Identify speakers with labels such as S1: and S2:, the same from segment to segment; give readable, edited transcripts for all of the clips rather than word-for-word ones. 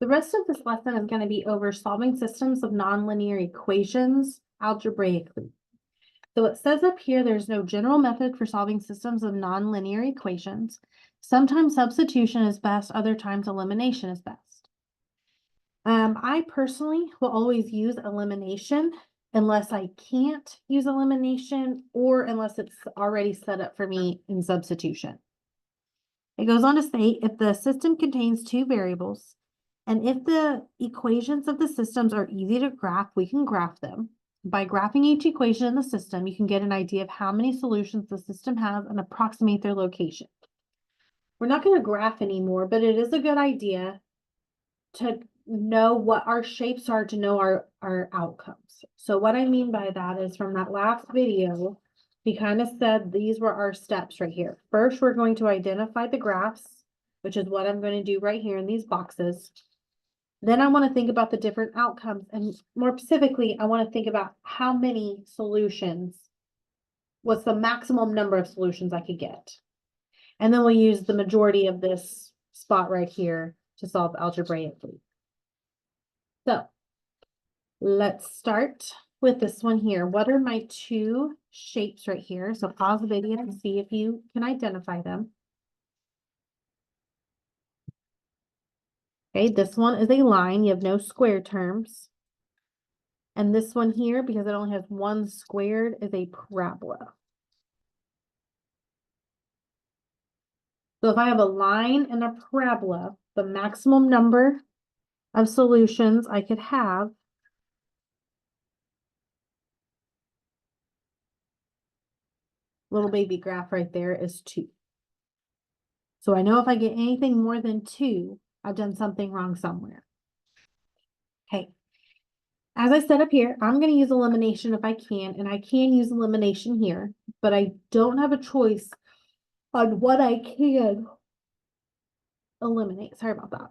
S1: The rest of this lesson is going to be over solving systems of nonlinear equations algebraically. So it says up here, there's no general method for solving systems of nonlinear equations. Sometimes substitution is best, other times elimination is best. I personally will always use elimination unless I can't use elimination or unless it's already set up for me in substitution. It goes on to say, if the system contains two variables, and if the equations of the systems are easy to graph, we can graph them. By graphing each equation in the system, you can get an idea of how many solutions the system has and approximate their location. We're not going to graph anymore, but it is a good idea to know what our shapes are, to know our outcomes. So what I mean by that is from that last video, we kind of said these were our steps right here. First, we're going to identify the graphs, which is what I'm going to do right here in these boxes. Then I want to think about the different outcomes, and more specifically, I want to think about how many solutions, what's the maximum number of solutions I could get. And then we'll use the majority of this spot right here to solve algebraically. So let's start with this one here. What are my two shapes right here? So pause the video and see if you can identify them. Okay, this one is a line. You have no square terms. And this one here, because it only has one squared, is a parabola. So if I have a line and a parabola, the maximum number of solutions I could have little baby graph right there is 2. So I know if I get anything more than 2, I've done something wrong somewhere. Okay. As I said up here, I'm going to use elimination if I can, and I can use elimination here, but I don't have a choice on what I can eliminate. Sorry about that.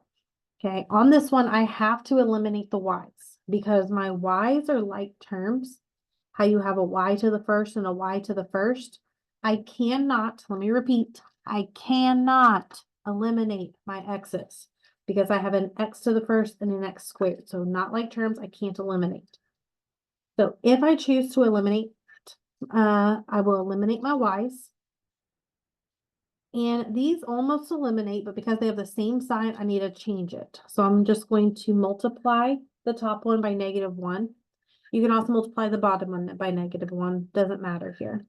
S1: Okay, on this one, I have to eliminate the y's because my y's are like terms. How you have a y to the first and a y to the first. I cannot, let me repeat, I cannot eliminate my x's because I have an x to the first and an x squared. So not like terms, I can't eliminate. So if I choose to eliminate, I will eliminate my y's. And these almost eliminate, but because they have the same sign, I need to change it. So I'm just going to multiply the top one by -1. You can also multiply the bottom one by -1. Doesn't matter here.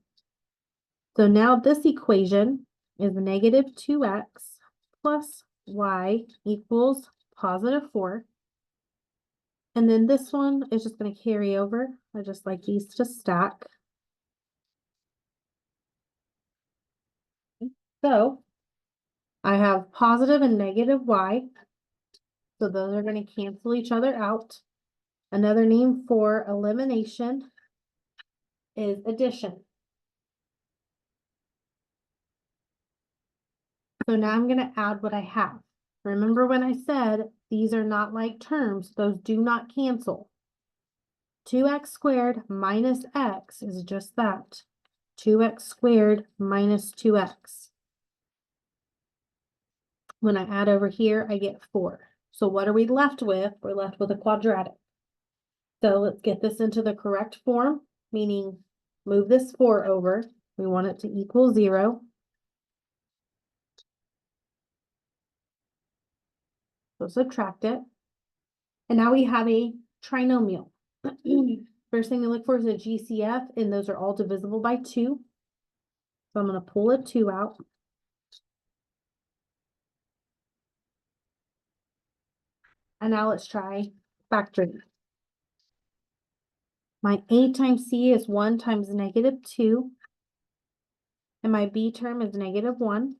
S1: So now this equation is -2x plus y equals +4. And then this one is just going to carry over. I just like these to stack. So I have positive and negative y. So those are going to cancel each other out. Another name for elimination is addition. So now I'm going to add what I have. Remember when I said these are not like terms, those do not cancel. 2x squared minus x is just that. 2x squared minus 2x. When I add over here, I get 4. So what are we left with? We're left with a quadratic. So let's get this into the correct form, meaning move this 4 over. We want it to equal 0. So subtract it. And now we have a trinomial. First thing we look for is a GCF, and those are all divisible by 2. So I'm going to pull a 2 out. And now let's try factoring. My A times C is 1 times -2. And my B term is -1.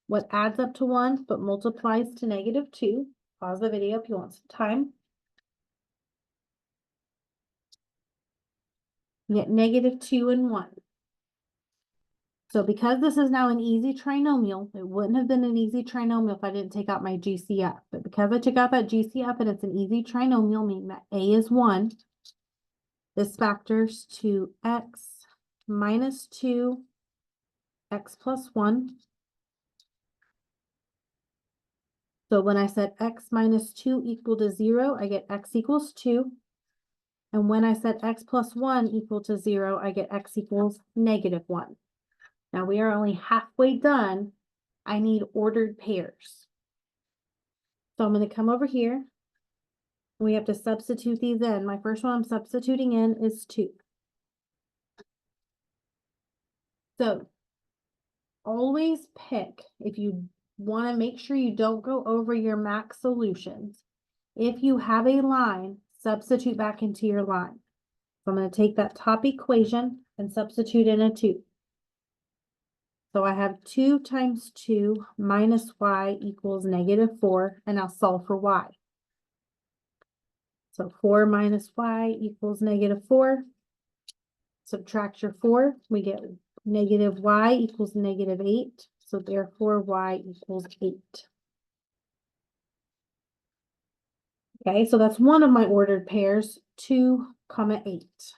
S1: What adds up to 1 but multiplies to -2. Pause the video if you want some time. You get -2 and 1. So because this is now an easy trinomial, it wouldn't have been an easy trinomial if I didn't take out my GCF. But because I took out that GCF and it's an easy trinomial, meaning that A is 1, this factors to x minus 2, x plus 1. So when I set x minus 2 equal to 0, I get x equals 2. And when I set x plus 1 equal to 0, I get x equals -1. Now we are only halfway done. I need ordered pairs. So I'm going to come over here. We have to substitute these in. My first one I'm substituting in is 2. So always pick, if you want to make sure you don't go over your max solutions, if you have a line, substitute back into your line. So I'm going to take that top equation and substitute in a 2. So I have 2 times 2 minus y equals -4, and I'll solve for y. So 4 minus y equals -4. Subtract your 4, we get -y equals -8. So therefore y equals 8. Okay, so that's one of my ordered pairs, 2, 8.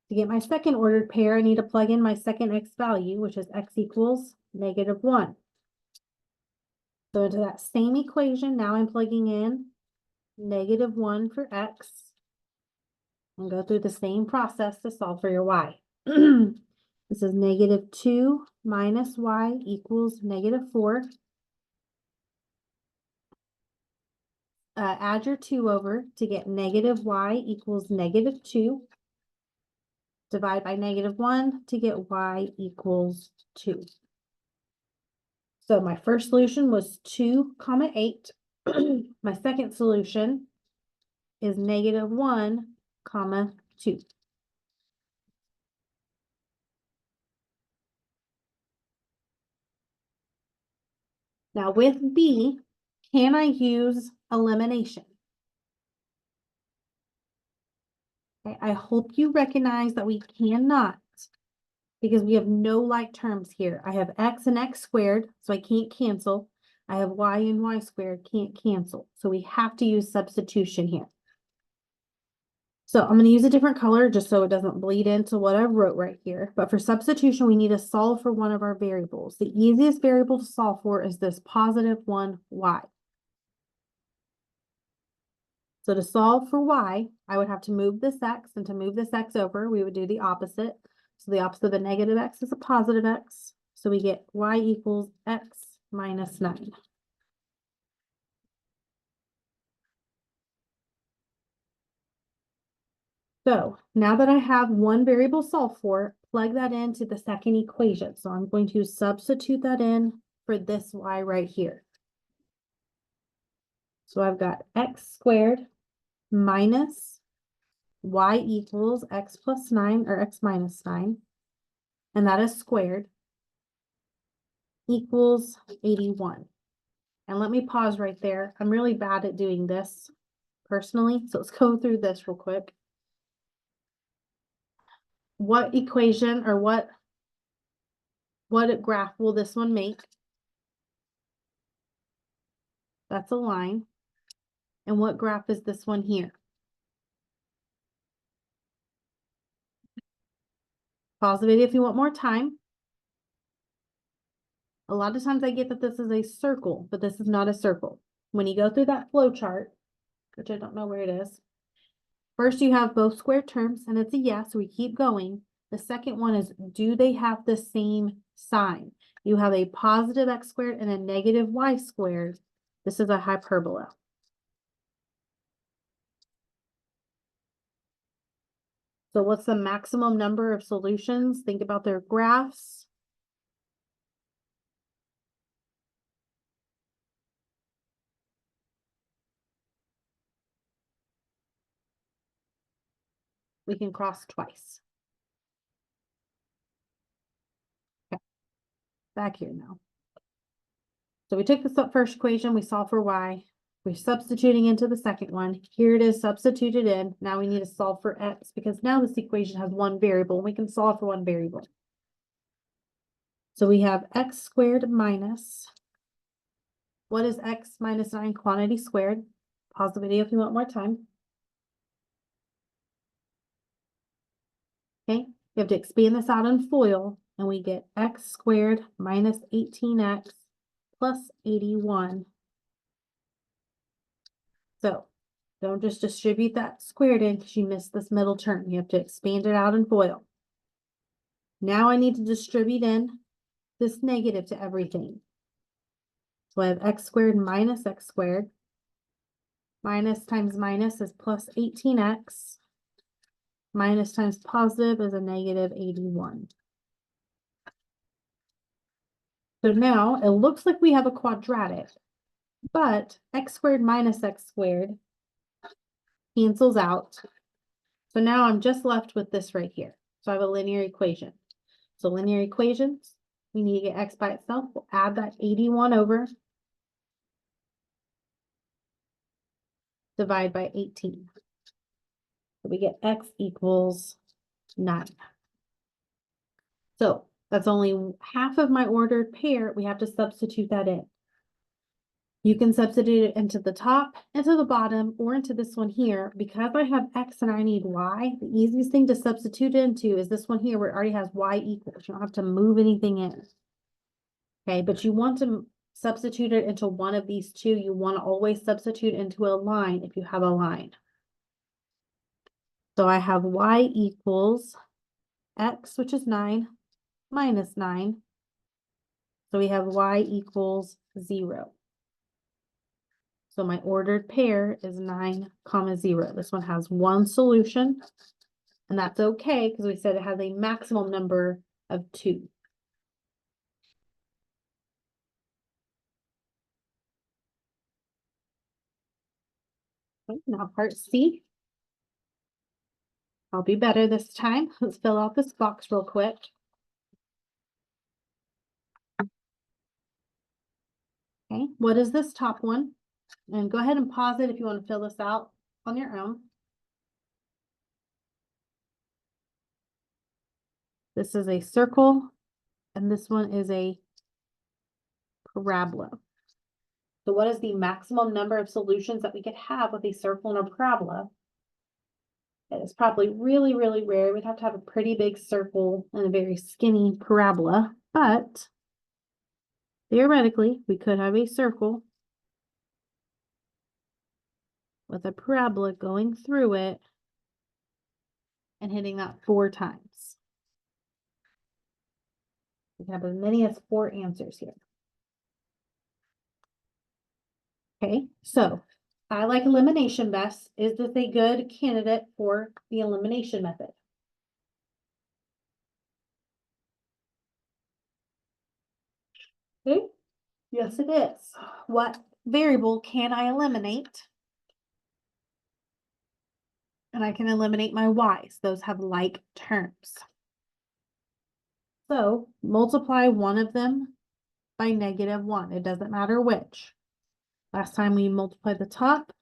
S1: To get my second ordered pair, I need to plug in my second x value, which is x equals -1. So into that same equation, now I'm plugging in -1 for x, and go through the same process to solve for your y. This is -2 minus y equals -4. Add your 2 over to get -y equals -2. Divide by -1 to get y equals 2. So my first solution was 2, 8. My second solution is -1, 2. Now with B, can I use elimination? Okay, I hope you recognize that we cannot, because we have no like terms here. I have x and x squared, so I can't cancel. I have y and y squared, can't cancel. So we have to use substitution here. So I'm going to use a different color just so it doesn't bleed into what I wrote right here. But for substitution, we need to solve for one of our variables. The easiest variable to solve for is this +1, y. So to solve for y, I would have to move this x, and to move this x over, we would do the opposite. So the opposite of a negative x is a positive x. So we get y equals x minus 9. So now that I have one variable solved for, plug that into the second equation. So I'm going to substitute that in for this y right here. So I've got x squared minus y equals x plus 9 or x minus 9, and that is squared, equals 81. And let me pause right there. I'm really bad at doing this personally, so let's go through this real quick. What equation or what graph will this one make? That's a line. And what graph is this one here? Pause the video if you want more time. A lot of times I get that this is a circle, but this is not a circle. When you go through that flow chart, which I don't know where it is, first you have both square terms, and it's a yes, so we keep going. The second one is, do they have the same sign? You have a positive x squared and a negative y squared. This is a hyperbola. So what's the maximum number of solutions? Think about their graphs. We can cross twice. Okay. Back here now. So we took the first equation, we solved for y. We're substituting into the second one. Here it is substituted in. Now we need to solve for x, because now this equation has one variable and we can solve for one variable. So we have x squared minus, what is x minus 9 quantity squared? Pause the video if you want more time. Okay, you have to expand this out on FOIL. and we get x squared minus 18x plus 81. So don't just distribute that squared in because you missed this middle term. You have to expand it out in FOIL. Now I need to distribute in this negative to everything. So I have x squared minus x squared. Minus times minus is plus 18x. Minus times positive is a negative 81. So now it looks like we have a quadratic, but x squared minus x squared cancels out. So now I'm just left with this right here. So I have a linear equation. So linear equations, we need to get x by itself. We'll add that 81 over. Divide by 18. So we get x equals 9. So that's only half of my ordered pair. We have to substitute that in. You can substitute it into the top, into the bottom, or into this one here. Because I have x and I need y, the easiest thing to substitute into is this one here where it already has y equals. You don't have to move anything in. Okay, but you want to substitute it into one of these two. You want to always substitute into a line if you have a line. So I have y equals x, which is 9, minus 9. So we have y equals 0. So my ordered pair is 9, 0. This one has one solution, and that's okay because we said it has a maximum number of 2. Okay, now part C. I'll be better this time. Let's fill out this box real quick. Okay, what is this top one? And go ahead and pause it if you want to fill this out on your own. This is a circle, and this one is a parabola. So what is the maximum number of solutions that we could have with a circle and a parabola? It is probably really, really rare. We'd have to have a pretty big circle and a very skinny parabola, but theoretically, we could have a circle with a parabola going through it and hitting that 4 times. We can have as many as 4 answers here. Okay, so I like elimination best. Is this a good candidate for the elimination method? Okay, yes it is. What variable can I eliminate? And I can eliminate my y's. Those have like terms. So multiply one of them by -1. It doesn't matter which. Last time we multiplied the top.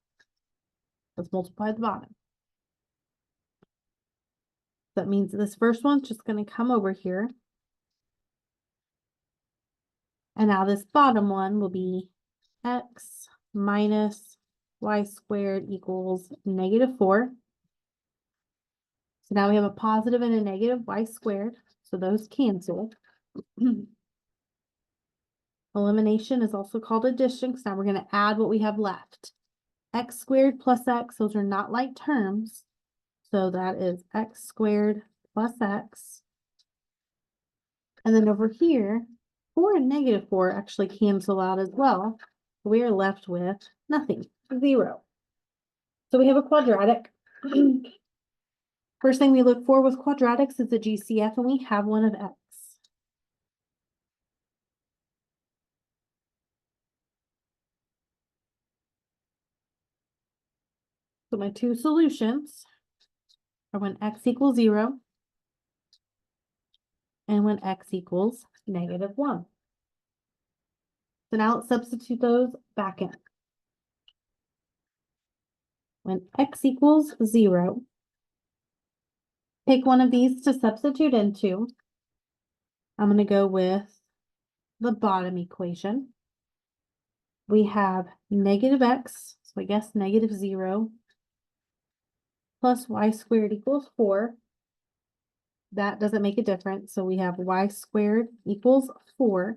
S1: Let's multiply the bottom. That means this first one's just going to come over here. And now this bottom one will be x minus y squared equals -4. So now we have a positive and a negative y squared. So those cancel. Elimination is also called addition, because now we're going to add what we have left. X squared plus x, those are not like terms. So that is x squared plus x. And then over here, 4 and -4 actually cancel out as well. We are left with nothing, 0. So we have a quadratic. First thing we look for with quadratics is a GCF, and we have one of x. So my two solutions are when x equals 0 and when x equals -1. So now let's substitute those back in. When x equals 0, pick one of these to substitute into. I'm going to go with the bottom equation. We have -x, so I guess -0 plus y squared equals 4 that doesn't make a difference. So we have y squared equals 4.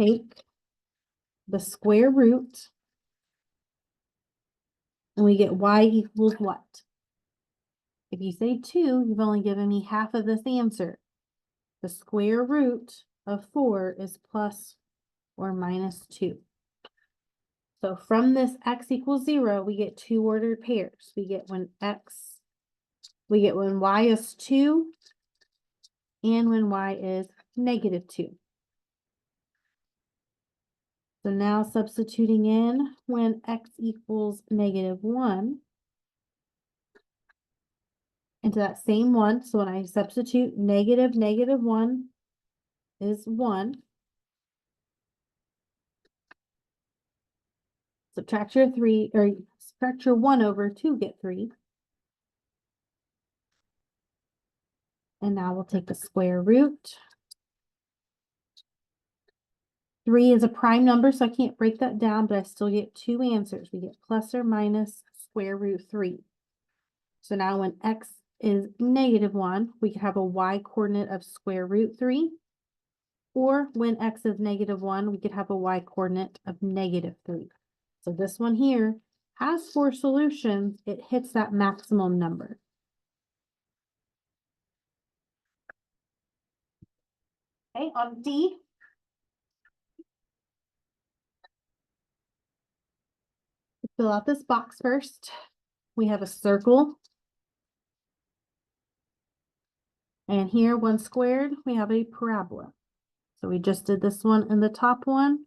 S1: Take the square root, and we get y equals what? If you say 2, you've only given me half of this answer. The square root of 4 is plus or minus 2. So from this x equals 0, we get 2 ordered pairs. We get when y is 2 and when y is -2. So now substituting in when x equals -1 into that same 1. So when I substitute -1 is 1. Subtract your 3, or subtract your 1 over 2, get 3. And now we'll take the square root. 3 is a prime number, so I can't break that down, but I still get 2 answers. We get plus or minus square root 3. So now when x is -1, we could have a y coordinate of square root 3. Or when x is -1, we could have a y coordinate of -3. So this one here has 4 solutions. It hits that maximum number. Okay, on D. Fill out this box first. We have a circle. And here, 1 squared, we have a parabola. So we just did this one and the top one.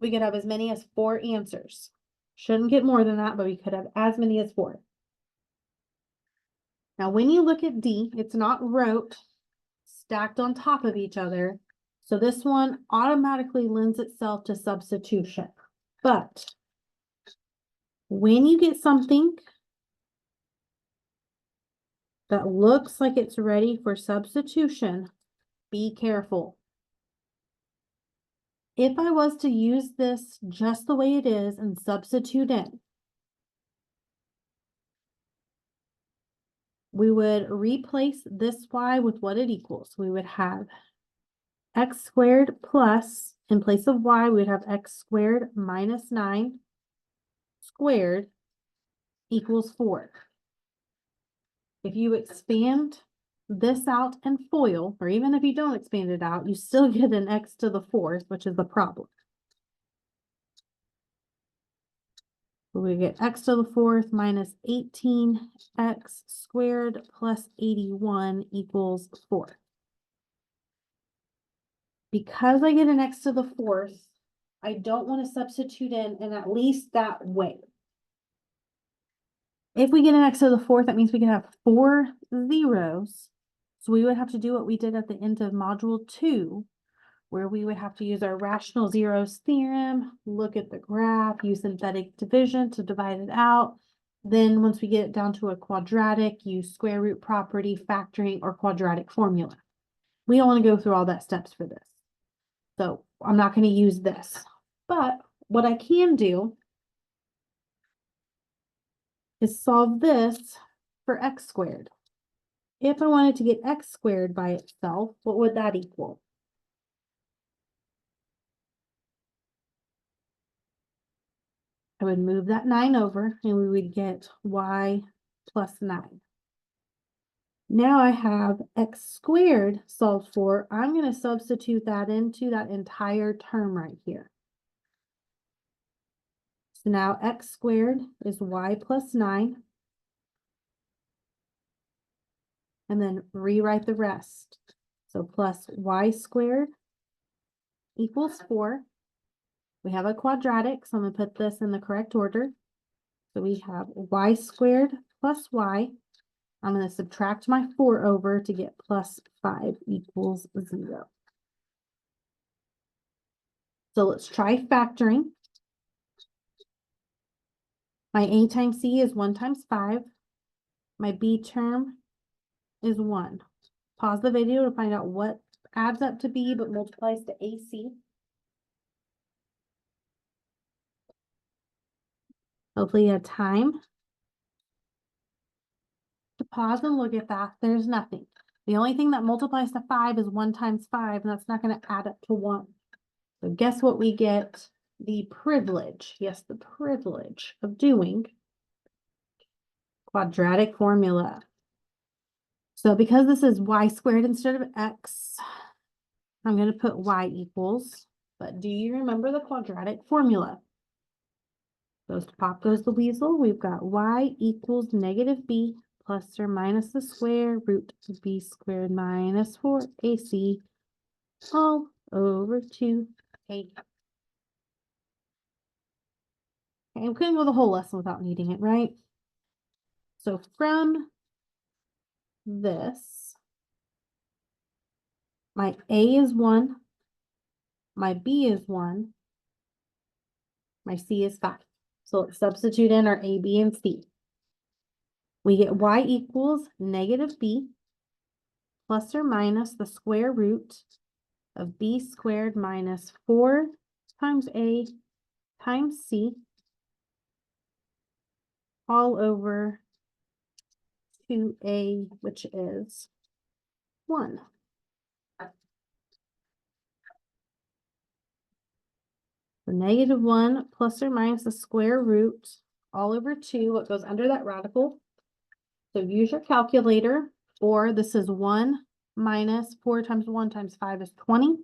S1: We could have as many as 4 answers. Shouldn't get more than that, but we could have as many as 4. Now, when you look at D, it's not wrote stacked on top of each other. So this one automatically lends itself to substitution. But when you get something that looks like it's ready for substitution, be careful. If I was to use this just the way it is and substitute in, we would replace this y with what it equals. We would have x squared plus, in place of y, we would have x squared minus 9 squared equals 4. If you expand this out and FOIL, or even if you don't expand it out, you still get an x to the 4th, which is the problem. We get x to the 4th minus 18x squared plus 81 equals 4. Because I get an x to the 4th, I don't want to substitute in at least that way. If we get an x to the 4th, that means we can have 4 zeros. So we would have to do what we did at the end of module 2, where we would have to use our rational zeros theorem, look at the graph, use synthetic division to divide it out. Then once we get it down to a quadratic, use square root property, factoring, or quadratic formula. We don't want to go through all that steps for this. So I'm not going to use this. But what I can do is solve this for x squared. If I wanted to get x squared by itself, what would that equal? I would move that 9 over and we would get y plus 9. Now I have x squared solved for. I'm going to substitute that into that entire term right here. So now x squared is y plus 9. And then rewrite the rest. So plus y squared equals 4. We have a quadratic, so I'm going to put this in the correct order. So we have y squared plus y. I'm going to subtract my 4 over to get plus 5 equals 0. So let's try factoring. My a times c is 1 times 5. My b term is 1. Pause the video to find out what adds up to b but multiplies to ac. Hopefully you have time. pause and look at that. There's nothing. The only thing that multiplies to 5 is 1 times 5, and that's not going to add up to 1. So guess what we get? The privilege, yes, the privilege of doing quadratic formula. So because this is y squared instead of x, I'm going to put y equals, but do you remember the quadratic formula? Goes to pop goes the weasel. We've got y equals negative b plus or minus the square root of b squared minus 4ac all over 2a. Okay, I'm going to go the whole lesson without needing it, right? So from this, my a is 1, my b is 1, my c is 5. So let's substitute in our a, b, and c. We get y equals negative b plus or minus the square root of b squared minus 4 times a times c all over 2a, which is 1. So negative 1 plus or minus the square root all over 2, what goes under that radical. So use your calculator, or this is 1 minus 4 times 1 times 5 is 20.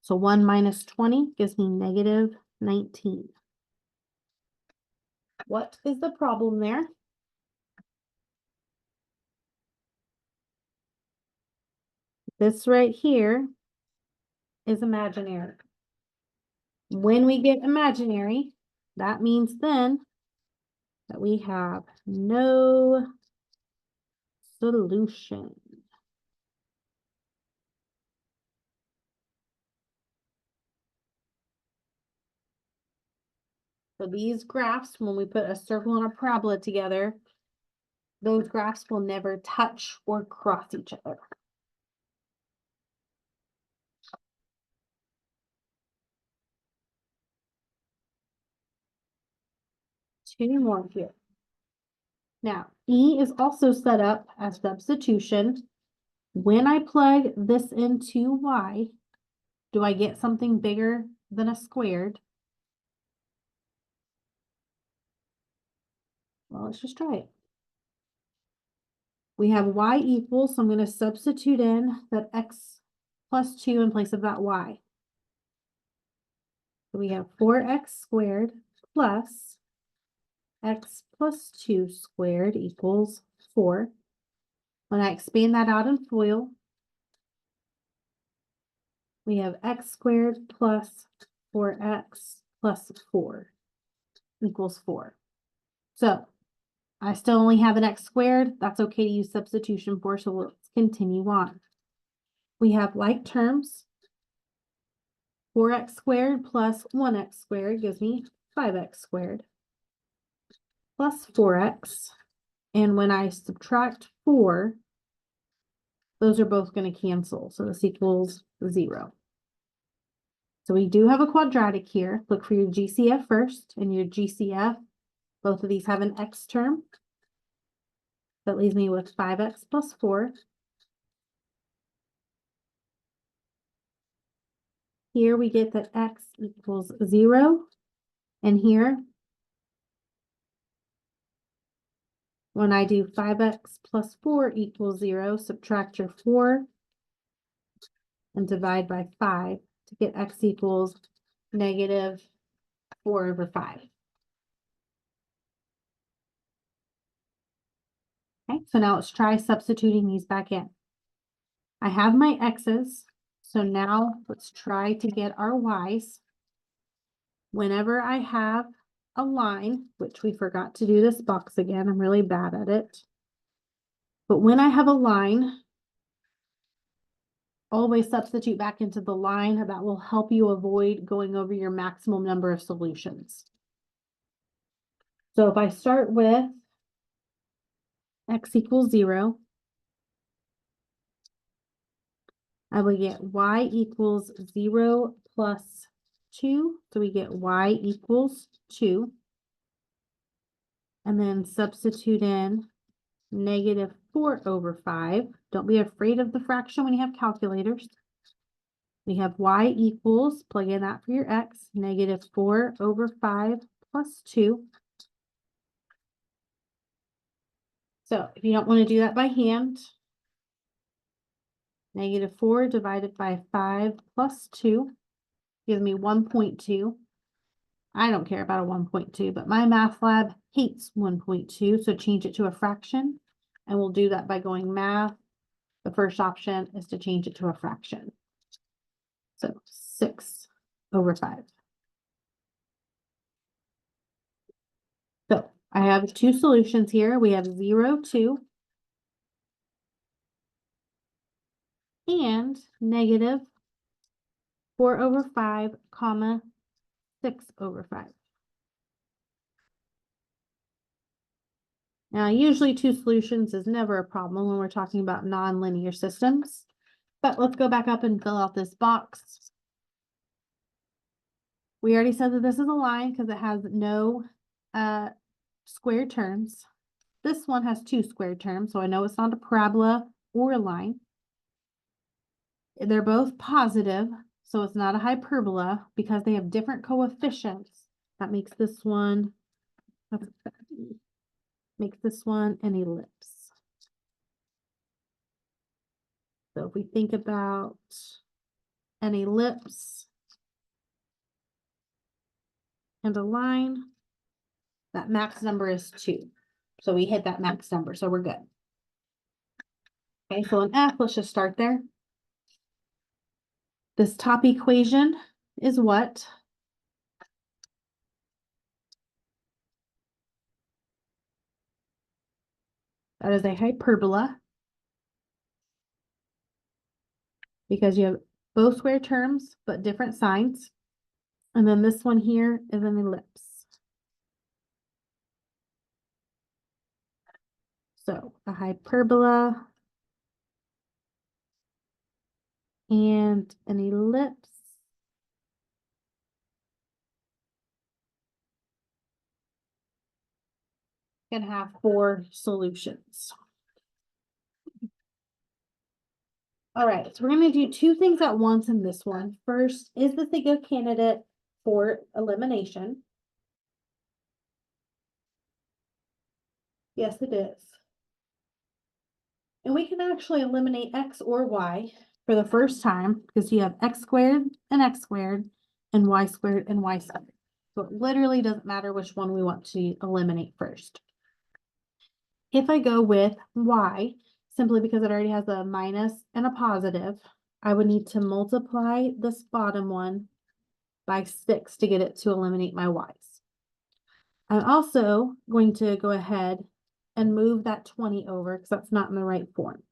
S1: So 1 minus 20 gives me negative 19. What is the problem there? This right here is imaginary. When we get imaginary, that means then that we have no solution. So these graphs, when we put a circle and a parabola together, those graphs will never touch or cross each other. Two more here. Now, E is also set up as substitution. When I plug this into Y, do I get something bigger than a squared? Well, let's just try it. We have Y equals, so I'm going to substitute in that X plus 2 in place of that Y. So we have 4x squared plus x plus 2 squared equals 4. When I expand that out in FOIL, we have x squared plus 4x plus 4 equals 4. So I still only have an x squared. That's okay to use substitution for, so let's continue on. We have like terms. 4x squared plus 1x squared gives me 5x squared plus 4x. And when I subtract 4, those are both going to cancel. So this equals 0. So we do have a quadratic here. Look for your GCF first. And your GCF, both of these have an x term. That leaves me with 5x plus 4. Here we get that x equals 0. And here, when I do 5x plus 4 equals 0, subtract your 4 and divide by 5 to get x equals negative 4 over 5. Okay, so now let's try substituting these back in. I have my x's, so now let's try to get our y's. Whenever I have a line, which we forgot to do this box again, I'm really bad at it. But when I have a line, always substitute back into the line. That will help you avoid going over your maximum number of solutions. So if I start with x equals 0, I will get y equals 0 plus 2. So we get y equals 2. And then substitute in negative 4/5. Don't be afraid of the fraction when you have calculators. We have y equals, plug in that for your x, -4/5 plus 2. So if you don't want to do that by hand, -4 divided by 5 plus 2 gives me 1.2. I don't care about a 1.2, but my math lab hates 1.2, so change it to a fraction. And we'll do that by going math. The first option is to change it to a fraction. So 6/5. So I have two solutions here. We have 0, 2. And -4/5, 6/5. Now, usually two solutions is never a problem when we're talking about nonlinear systems, but let's go back up and fill out this box. We already said that this is a line because it has no square terms. This one has 2 square terms, so I know it's not a parabola or a line. They're both positive, so it's not a hyperbola because they have different coefficients. That makes this one, an ellipse. So if we think about an ellipse and a line, that max number is 2. So we hit that max number, so we're good. Okay, so in F, let's just start there. This top equation is what? That is a hyperbola. Because you have both square terms, but different signs. And then this one here is an ellipse. So a hyperbola and an ellipse can have 4 solutions. All right, so we're going to do 2 things at once in this one. First, is this a good candidate for elimination? Yes, it is. And we can actually eliminate x or y for the first time because you have x squared and y squared and y squared. So it literally doesn't matter which one we want to eliminate first. If I go with y, simply because it already has a minus and a positive, I would need to multiply this bottom one by 6 to get it to eliminate my y's. I'm also going to go ahead and move that 20 over because that's not in the right form.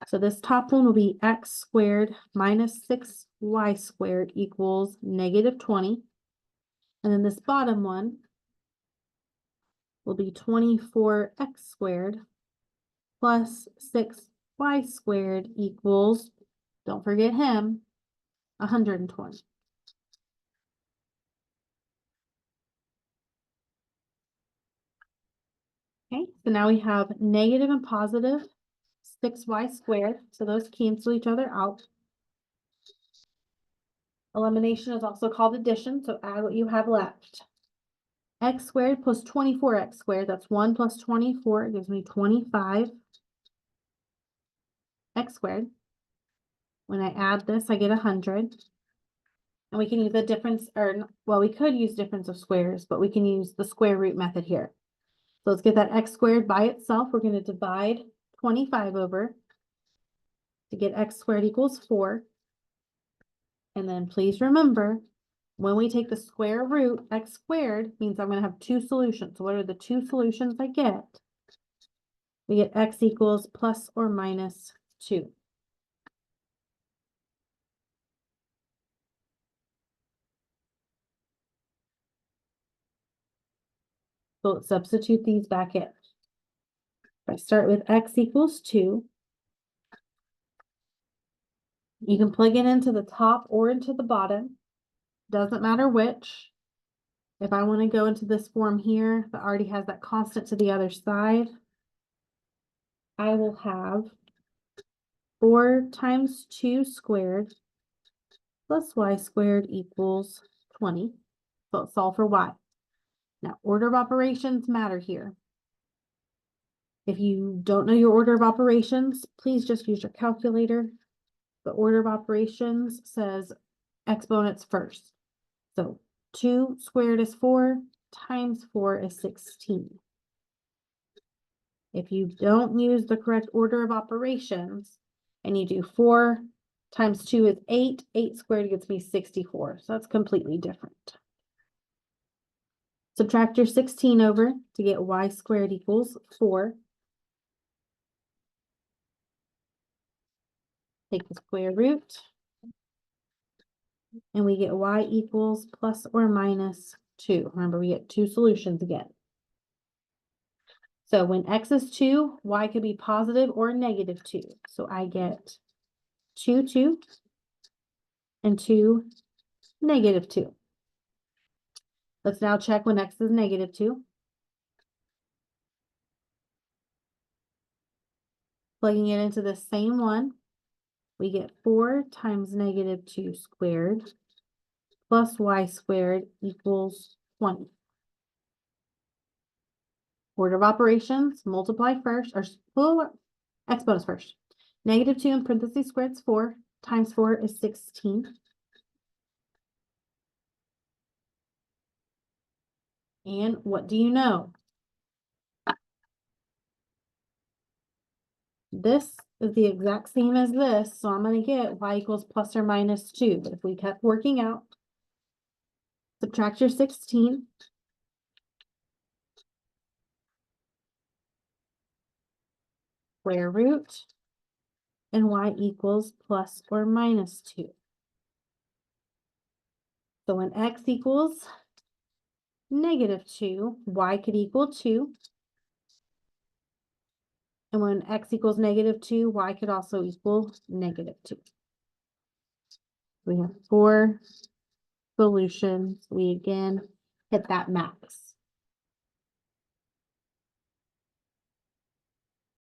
S1: So this top one will be x squared minus 6y squared equals -20. And then this bottom one will be 24x squared plus 6y squared equals, don't forget him, 120. Okay, so now we have negative and positive 6y squared, so those cancel each other out. Elimination is also called addition, so add what you have left. X squared plus 24x squared, that's 1 plus 24, gives me 25 x squared. When I add this, I get 100. And we can use the difference, or, well, we could use difference of squares, but we can use the square root method here. So let's get that x squared by itself. We're going to divide 25 over to get x squared equals 4. And then please remember, when we take the square root, x squared means I'm going to have 2 solutions. So what are the 2 solutions I get? We get x equals plus or minus 2. So let's substitute these back in. If I start with x equals 2, you can plug it into the top or into the bottom. Doesn't matter which. If I want to go into this form here that already has that constant to the other side, I will have 4 times 2 squared plus y squared equals 20. So let's solve for y. Now, order of operations matter here. If you don't know your order of operations, please just use your calculator. The order of operations says exponents first. So 2 squared is 4 times 4 is 16. If you don't use the correct order of operations and you do 4 times 2 is 8, 8 squared gets me 64. So that's completely different. Subtract your 16 over to get y squared equals 4. Take the square root, and we get y equals plus or minus 2. Remember, we get 2 solutions again. So when x is 2, y could be positive or negative 2. So I get 2, 2, and 2, negative 2. Let's now check when x is negative 2. Plugging it into the same one, we get 4 times negative 2 squared plus y squared equals 20. Order of operations, multiply first, or exponents first. Negative 2 in parentheses squared is 4, times 4 is 16. And what do you know? This is the exact same as this, so I'm going to get y equals plus or minus 2. But if we kept working out, subtract your 16. Square root, and y equals plus or minus 2. So when x equals negative 2, y could equal 2. And when x equals negative 2, y could also equal negative 2. We have 4 solutions. We again hit that max.